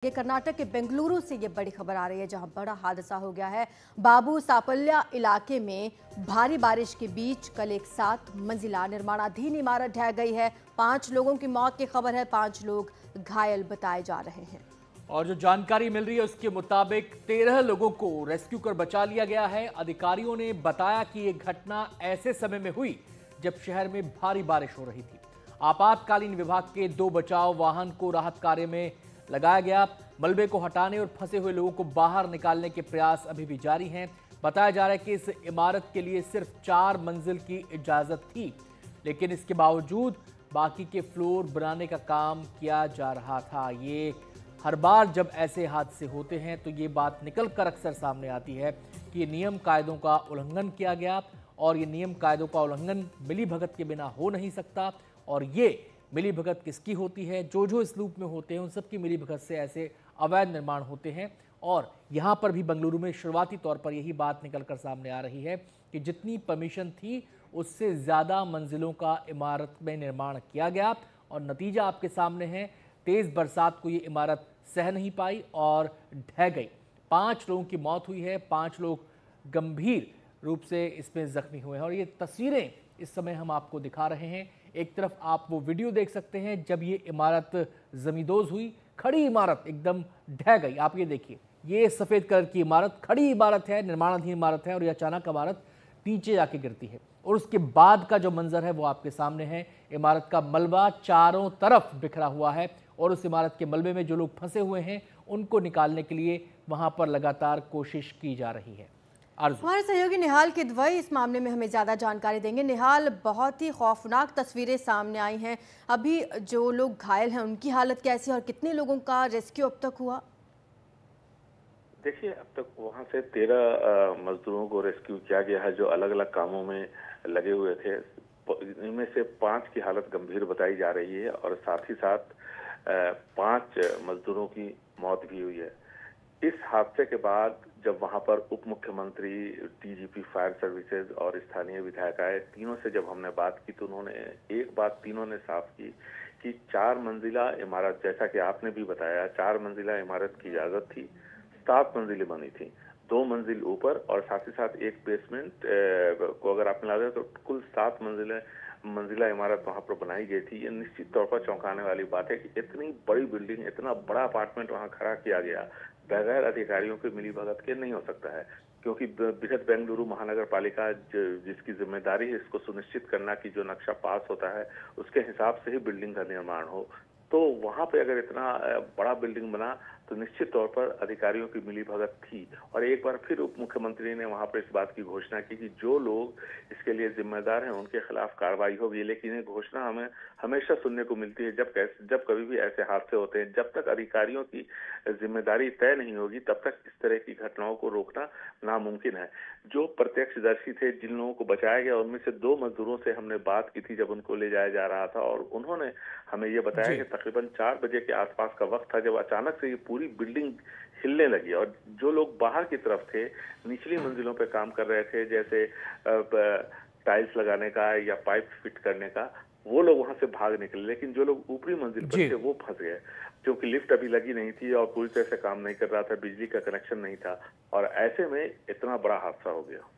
ये कर्नाटक के बेंगलुरु से ये बड़ी खबर आ रही है, जहां बड़ा हादसा हो गया है। बाबू सापल्या इलाके में भारी बारिश के बीच कल एक 7 मंजिला निर्माणाधीन इमारत ढह गई है। 5 लोगों की मौत की खबर है, 5 लोग घायल बताए जा रहे हैं। और जो जानकारी मिल रही है उसके मुताबिक 13 लोगों को रेस्क्यू कर बचा लिया गया है। अधिकारियों ने बताया कि यह घटना ऐसे समय में हुई जब शहर में भारी बारिश हो रही थी। आपातकालीन विभाग के 2 बचाव वाहन को राहत कार्य में लगाया गया। मलबे को हटाने और फंसे हुए लोगों को बाहर निकालने के प्रयास अभी भी जारी हैं। बताया जा रहा है कि इस इमारत के लिए सिर्फ 4 मंजिल की इजाजत थी, लेकिन इसके बावजूद बाकी के फ्लोर बनाने का काम किया जा रहा था। ये हर बार जब ऐसे हादसे होते हैं तो ये बात निकल कर अक्सर सामने आती है कि नियम कायदों का उल्लंघन किया गया, और ये नियम कायदों का उल्लंघन मिलीभगत के बिना हो नहीं सकता। और ये मिलीभगत किसकी होती है? जो इस लूप में होते हैं उन सबकी मिलीभगत से ऐसे अवैध निर्माण होते हैं। और यहाँ पर भी बेंगलुरु में शुरुआती तौर पर यही बात निकल कर सामने आ रही है कि जितनी परमिशन थी उससे ज़्यादा मंजिलों का इमारत में निर्माण किया गया, और नतीजा आपके सामने है। तेज़ बरसात को ये इमारत सह नहीं पाई और ढह गई। 5 लोगों की मौत हुई है, 5 लोग गंभीर रूप से इसमें जख्मी हुए हैं। और ये तस्वीरें इस समय हम आपको दिखा रहे हैं। एक तरफ आप वो वीडियो देख सकते हैं जब ये इमारत जमींदोज हुई, खड़ी इमारत एकदम ढह गई। आप ये देखिए, ये सफ़ेद कलर की इमारत खड़ी इमारत है, निर्माणाधीन इमारत है, और ये अचानक इमारत नीचे जाके गिरती है। और उसके बाद का जो मंजर है वो आपके सामने है। इमारत का मलबा चारों तरफ बिखरा हुआ है, और उस इमारत के मलबे में जो लोग फंसे हुए हैं उनको निकालने के लिए वहां पर लगातार कोशिश की जा रही है। हमारे सहयोगी निहाल किदवई इस मामले में हमें ज़्यादा जानकारी देंगे। निहाल, बहुत ही खौफनाक तस्वीरें सामने आई हैं। अभी जो लोग घायल हैं उनकी हालत कैसी है और कितने लोगों का रेस्क्यू अब तक हुआ? देखिए, अब तक वहां से 13 मजदूरों को रेस्क्यू किया गया है जो अलग अलग कामों में लगे हुए थे। इनमें से 5 की हालत गंभीर बताई जा रही है, और साथ ही साथ 5 मजदूरों की मौत भी हुई है। इस हादसे के बाद जब वहां पर उप मुख्यमंत्री, डीजीपी फायर सर्विसेज और स्थानीय विधायक आए, तीनों से जब हमने बात की तो उन्होंने एक बात तीनों ने साफ की कि 4 मंजिला इमारत, जैसा कि आपने भी बताया, 4 मंजिला इमारत की इजाजत थी। 7 मंजिलें बनी थी, 2 मंजिल ऊपर और साथ ही साथ एक बेसमेंट को अगर आप मिला दें तो कुल 7 मंजिला इमारत वहां पर बनाई गई थी। ये निश्चित तौर पर चौंकाने वाली बात है कि इतनी बड़ी बिल्डिंग, इतना बड़ा अपार्टमेंट वहां खड़ा किया गया बगैर अधिकारियों के मिलीभगत के नहीं हो सकता है, क्योंकि बृहद बेंगलुरु महानगर पालिका जिसकी जिम्मेदारी है इसको सुनिश्चित करना कि जो नक्शा पास होता है उसके हिसाब से ही बिल्डिंग का निर्माण हो। तो वहां पे अगर इतना बड़ा बिल्डिंग बना तो निश्चित तौर पर अधिकारियों की मिलीभगत थी। और एक बार फिर उप मुख्यमंत्री ने वहां पर इस बात की घोषणा की कि जो लोग इसके लिए जिम्मेदार हैं उनके खिलाफ कार्रवाई होगी। लेकिन ये घोषणा हमें हमेशा सुनने को मिलती है जब कभी भी ऐसे हादसे होते हैं। जब तक अधिकारियों की जिम्मेदारी तय नहीं होगी तब तक इस तरह की घटनाओं को रोकना नामुमकिन है। जो प्रत्यक्षदर्शी थे, जिन लोगों को बचाया गया, उनमें से 2 मजदूरों से हमने बात की थी जब उनको ले जाया जा रहा था, और उन्होंने हमें ये बताया कि तकरीबन 4 बजे के आसपास का वक्त था जब अचानक से ये पूरी बिल्डिंग हिलने लगी, और जो लोग बाहर की तरफ थे, निचली मंजिलों पे काम कर रहे थे, जैसे टाइल्स लगाने का या पाइप फिट करने का, वो लोग वहां से भाग निकले। लेकिन जो लोग ऊपरी मंजिल पर थे वो फंस गए, क्योंकि लिफ्ट अभी लगी नहीं थी और पूरी तरह से काम नहीं कर रहा था, बिजली का कनेक्शन नहीं था, और ऐसे में इतना बड़ा हादसा हो गया।